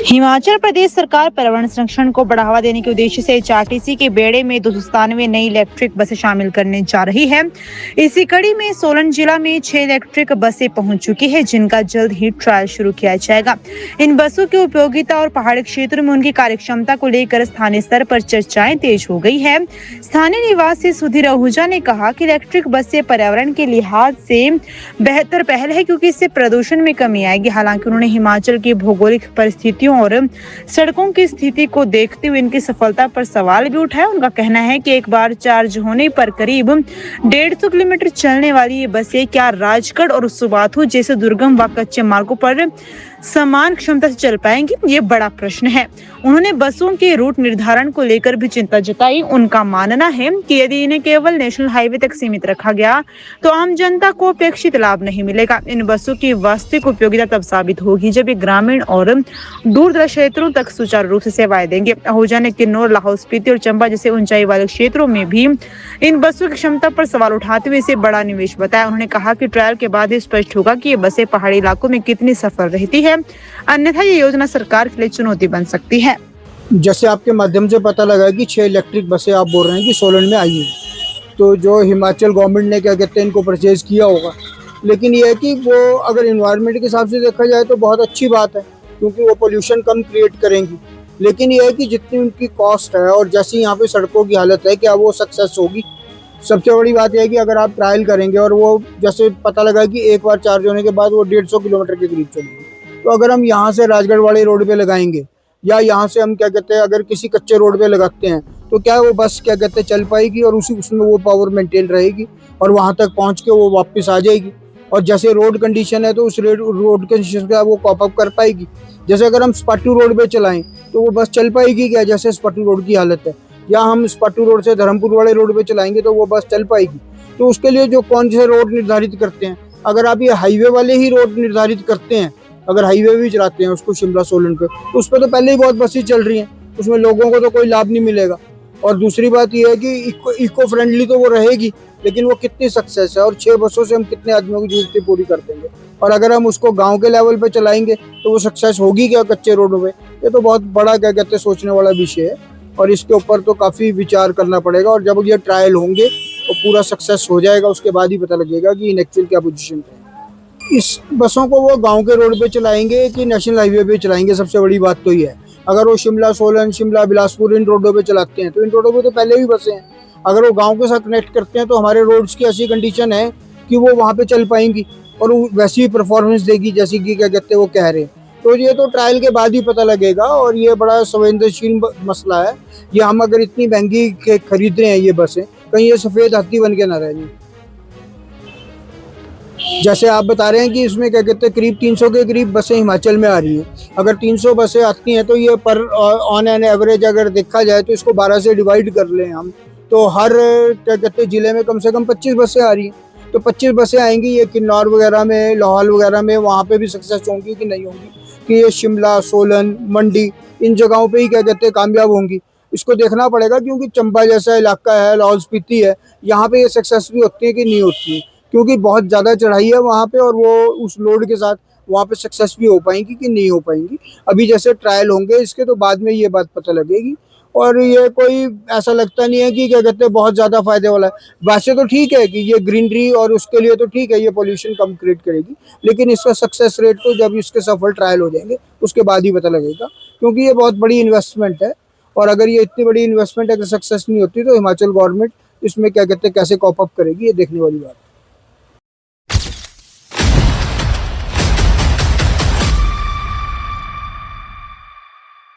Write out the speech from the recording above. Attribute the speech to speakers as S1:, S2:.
S1: हिमाचल प्रदेश सरकार पर्यावरण संरक्षण को बढ़ावा देने के उद्देश्य से एचआरटीसी के बेड़े में 297 नई इलेक्ट्रिक बसें शामिल करने जा रही है। इसी कड़ी में सोलन जिला में 6 इलेक्ट्रिक बसें पहुंच चुकी है, जिनका जल्द ही ट्रायल शुरू किया जाएगा। इन बसों की उपयोगिता और पहाड़ी क्षेत्र में उनकी कार्यक्षमता को लेकर स्थानीय स्तर पर चर्चाएं तेज हो गई है। स्थानीय निवासी सुधीर आहूजा ने कहा कि इलेक्ट्रिक बसें पर्यावरण के लिहाज से बेहतर पहल है, क्योंकि इससे प्रदूषण में कमी आएगी। हालांकि उन्होंने हिमाचल की भौगोलिक परिस्थितियों और सड़कों की स्थिति को देखते हुए इनकी सफलता पर सवाल भी उठाया। उनका कहना है कि एक बार चार्ज होने पर करीब 150 किलोमीटर चलने वाली ये बसें क्या राजगढ़ और सुबाथू जैसे दुर्गम व कच्चे मार्गों पर समान क्षमता से चल पाएंगी, ये बड़ा प्रश्न है। उन्होंने बसों के रूट निर्धारण को लेकर भी चिंता जताई। उनका मानना है कि यदि इन्हें केवल नेशनल हाईवे तक सीमित रखा गया तो आम जनता को अपेक्षित लाभ नहीं मिलेगा। इन बसों की वास्तविक उपयोगिता तब साबित होगी जब ये ग्रामीण और दूर दराज क्षेत्रों तक सुचारू रूप से सेवाएं देंगे। आहूजा ने किन्नौर, लाहौल स्पीति और चंबा जैसे ऊंचाई वाले क्षेत्रों में भी इन बसों की क्षमता पर सवाल उठाते हुए इसे बड़ा निवेश बताया। उन्होंने कहा कि ट्रायल के बाद ही स्पष्ट होगा कि ये बसें पहाड़ी इलाकों में कितनी सफल रहती है, अन्यथा ये योजना सरकार के लिए चुनौती बन सकती है।
S2: जैसे आपके माध्यम से पता लगा कि 6 इलेक्ट्रिक बसें आप बोल रहे हैं कि सोलन में आई है, तो जो हिमाचल गवर्नमेंट ने क्या कहते हैं इनको परचेज़ किया होगा। लेकिन ये है कि वो अगर इन्वायरमेंट के हिसाब से देखा जाए तो बहुत अच्छी बात है, क्योंकि वो पोल्यूशन कम क्रिएट करेंगी। लेकिन ये है कि जितनी उनकी कॉस्ट है और जैसी यहाँ पे सड़कों की हालत है, क्या वो सक्सेस होगी। सबसे बड़ी बात यह है कि अगर आप ट्रायल करेंगे और वो जैसे पता लगा कि एक बार चार्ज होने के बाद वो 150 किलोमीटर के करीब चलेगी, तो अगर हम यहाँ से राजगढ़ वाले रोड पे लगाएंगे या यहाँ से हम क्या कहते हैं अगर किसी कच्चे रोड पे लगाते हैं, तो क्या वो बस क्या कहते हैं चल पाएगी और उसमें वो पावर मेंटेन रहेगी और वहाँ तक पहुँच के वो वापस आ जाएगी। और जैसे रोड कंडीशन है तो उस रोड कंडीशन का वो कॉप अप कर पाएगी। जैसे अगर हम स्पाटू रोड पे चलाएं तो वो बस चल पाएगी क्या, जैसे स्पाटू रोड की हालत है, या हम स्पाटू रोड से धर्मपुर वाले रोड पे चलाएंगे तो वो बस चल पाएगी। तो उसके लिए जो कौन से रोड निर्धारित करते हैं, अगर आप ये हाईवे वाले ही रोड निर्धारित करते हैं, अगर हाईवे भी चलाते हैं उसको शिमला सोलन पे, तो उस पर तो पहले ही बहुत बसें चल रही हैं, उसमें लोगों को तो कोई लाभ नहीं मिलेगा। और दूसरी बात यह है कि इको फ्रेंडली तो वो रहेगी, लेकिन वो कितनी सक्सेस है और 6 बसों से हम कितने आदमियों की जरूरतें पूरी कर देंगे। और अगर हम उसको गांव के लेवल पे चलाएंगे तो वो सक्सेस होगी क्या कच्चे रोडों पे। ये तो बहुत बड़ा क्या कहते हैं सोचने वाला विषय है और इसके ऊपर तो काफ़ी विचार करना पड़ेगा। और जब ये ट्रायल होंगे तो पूरा सक्सेस हो जाएगा, उसके बाद ही पता लगेगा कि इन एक्चुअल क्या पोजीशन है। इस बसों को वो गांव के रोड पे चलाएंगे कि नेशनल हाईवे पे चलाएंगे, सबसे बड़ी बात तो ये है। अगर वो शिमला सोलन, शिमला बिलासपुर इन रोडों पे चलाते हैं तो इन रोडों पे तो पहले भी बसें हैं। अगर वो गांव के साथ कनेक्ट करते हैं तो हमारे रोड्स की ऐसी कंडीशन है कि वो वहाँ पे चल पाएंगी और वो वैसी ही परफॉर्मेंस देगी जैसी कि क्या कहते हैं वो कह रहे हैं। तो ये तो ट्रायल के बाद ही पता लगेगा और ये बड़ा संवेदनशील मसला है। ये हम अगर इतनी महंगी खरीद रहे हैं ये बसें, कहीं ये सफ़ेद हाथी बन के ना रह जाए। जैसे आप बता रहे हैं कि इसमें क्या कहते हैं करीब 300 के करीब बसें हिमाचल में आ रही हैं। अगर 300 बसें आती हैं तो ये पर ऑन एन एवरेज अगर देखा जाए तो इसको 12 से डिवाइड कर लें हम, तो हर क्या कहते हैं ज़िले में कम से कम 25 बसें आ रही हैं। तो 25 बसें आएंगी, ये किन्नौर वगैरह में, लाहौल वगैरह में, वहाँ पे भी सक्सेस होंगी कि नहीं होंगी, कि ये शिमला सोलन मंडी इन जगहों पे ही क्या कहते हैं कामयाब होंगी। इसको देखना पड़ेगा, क्योंकि चंबा जैसा इलाका है, लाहौल स्पीति है, यहाँ पे ये सक्सेस भी होती है कि नहीं होती है, क्योंकि बहुत ज़्यादा चढ़ाई है वहाँ पे और वो उस लोड के साथ वहाँ पे सक्सेस भी हो पाएंगी कि नहीं हो पाएंगी। अभी जैसे ट्रायल होंगे इसके तो बाद में ये बात पता लगेगी। और ये कोई ऐसा लगता नहीं है कि क्या कहते हैं बहुत ज़्यादा फ़ायदे वाला है। वैसे तो ठीक है कि ये ग्रीनरी और उसके लिए तो ठीक है, ये पोल्यूशन कम क्रिएट करेगी, लेकिन इसका सक्सेस रेट तो जब इसके सफल ट्रायल हो जाएंगे उसके बाद ही पता लगेगा, क्योंकि ये बहुत बड़ी इन्वेस्टमेंट है। और अगर ये इतनी बड़ी इन्वेस्टमेंट अगर सक्सेस नहीं होती तो हिमाचल गवर्नमेंट इसमें क्या कहते हैं कैसे कॉप अप करेगी, ये देखने वाली बात है।